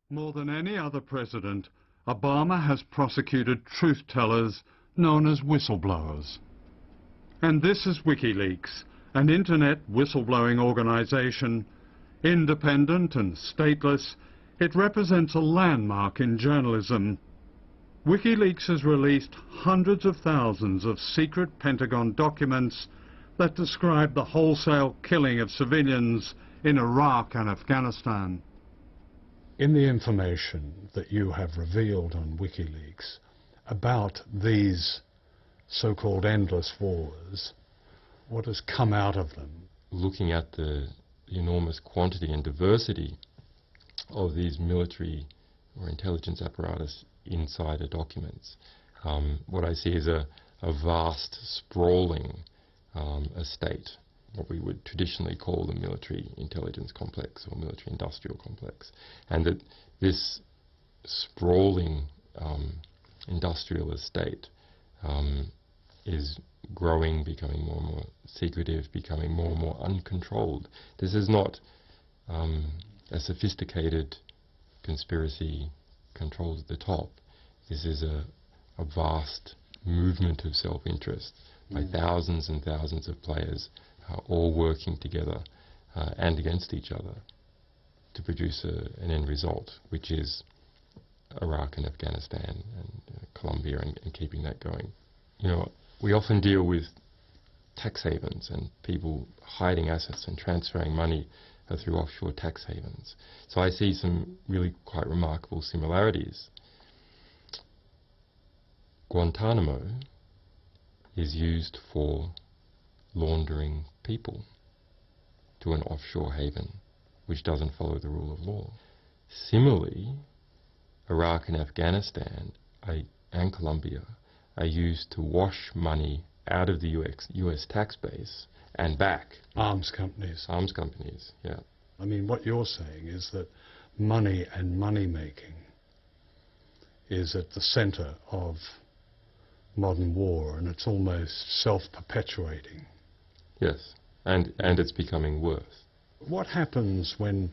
More than any other president, Obama has prosecuted truth-tellers known as whistleblowers. And this is WikiLeaks, an internet whistleblowing organization. Independent and stateless, it represents a landmark in journalism. WikiLeaks has released hundreds of thousands of secret Pentagon documents that describe the wholesale killing of civilians in Iraq and Afghanistan. In the information that you have revealed on WikiLeaks about these so-called endless wars, what has come out of them? Looking at the enormous quantity and diversity of these military or intelligence apparatus inside the documents, what I see is a vast, sprawling estate, what we would traditionally call the military intelligence complex or military industrial complex, and that this sprawling industrial estate is growing, becoming more and more secretive, becoming more and more uncontrolled. This is not a sophisticated conspiracy controlled at the top. This is a vast movement of self-interest by thousands and thousands of players all working together and against each other to produce an end result, which is Iraq and Afghanistan and Colombia and keeping that going. You know, we often deal with tax havens and people hiding assets and transferring money through offshore tax havens. So I see some really quite remarkable similarities. Guantanamo is used for laundering people to an offshore haven which doesn't follow the rule of law. Similarly, Iraq and Afghanistan and Colombia are used to wash money out of the US tax base and back. Arms companies. Arms companies, yeah. I mean, what you're saying is that money and money-making is at the center of modern war, and it's almost self-perpetuating. Yes, and it's becoming worse. What happens when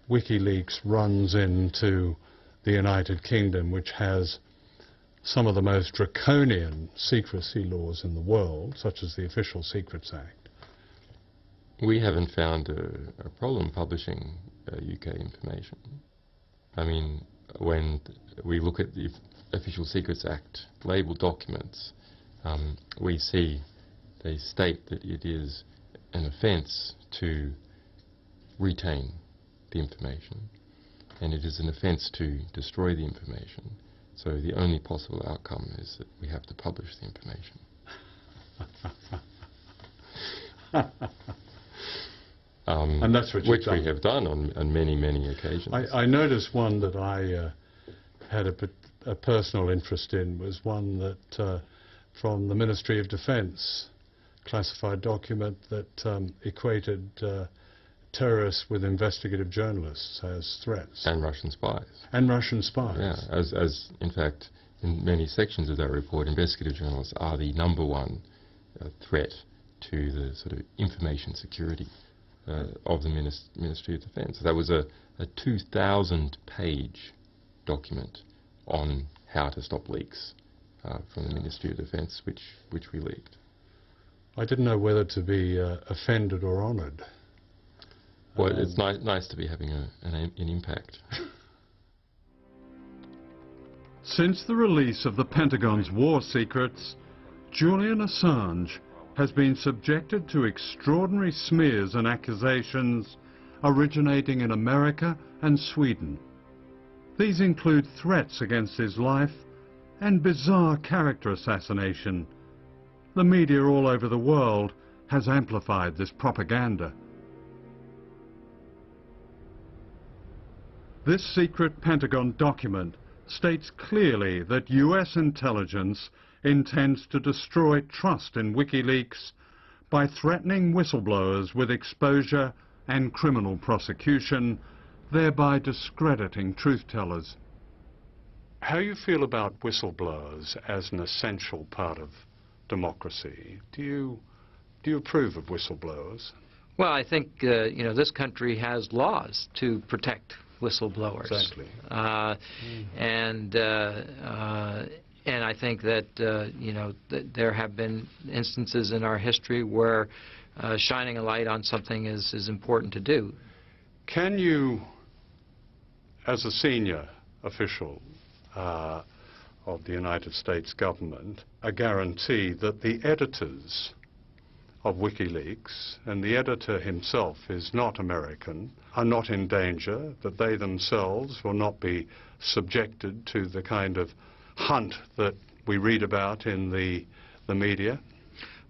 WikiLeaks runs into the United Kingdom, which has some of the most draconian secrecy laws in the world, such as the Official Secrets Act? We haven't found a problem publishing UK information. I mean, when we look at the Official Secrets Act labelled documents, we see they state that it is an offence to retain the information, and it is an offence to destroy the information. So the only possible outcome is that we have to publish the information. And that's what which we have done on many, many occasions. I noticed one that I had a personal interest in was one that from the Ministry of Defence, classified document that equated terrorists with investigative journalists as threats. And Russian spies. And Russian spies. Yeah, as in fact, in many sections of that report, investigative journalists are the #1 threat to the sort of information security of the Ministry of Defence. That was a 2,000-page document on how to stop leaks from the Ministry of Defence, which we leaked. I didn't know whether to be offended or honoured. Well, it's nice to be having an impact. Since the release of the Pentagon's War Secrets, Julian Assange has been subjected to extraordinary smears and accusations originating in America and Sweden. These include threats against his life and bizarre character assassination. The media all over the world has amplified this propaganda. This secret Pentagon document states clearly that US intelligence intends to destroy trust in WikiLeaks by threatening whistleblowers with exposure and criminal prosecution, thereby discrediting truth-tellers. How do you feel about whistleblowers as an essential part of democracy? Do you approve of whistleblowers? Well, I think, this country has laws to protect whistleblowers. Exactly. And I think that there have been instances in our history where shining a light on something is important to do. Can you, as a senior official of the United States government, a guarantee that the editors of WikiLeaks, and the editor himself is not American, are not in danger, that they themselves will not be subjected to the kind of hunt that we read about in the media?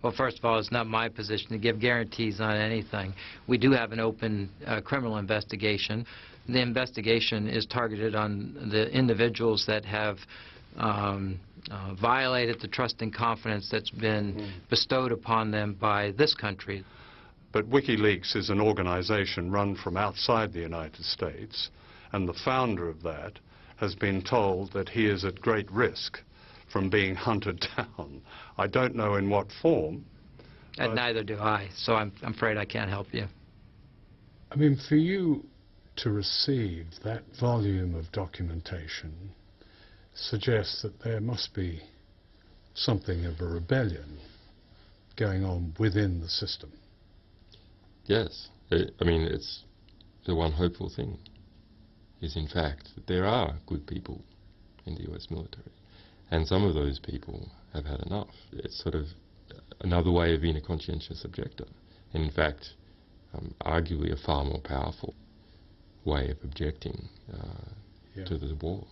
Well, first of all, it's not my position to give guarantees on anything. We do have an open criminal investigation. The investigation is targeted on the individuals that have violated the trust and confidence that's been bestowed upon them by this country. But WikiLeaks is an organization run from outside the United States, and the founder of that has been told that he is at great risk from being hunted down. I don't know in what form. And neither do I, so I'm afraid I can't help you. I mean, for you to receive that volume of documentation suggests that there must be something of a rebellion going on within the system. Yes. I mean, it's the one hopeful thing is, in fact, that there are good people in the US military. And some of those people have had enough. It's sort of another way of being a conscientious objector. And in fact, arguably a far more powerful way of objecting to the war.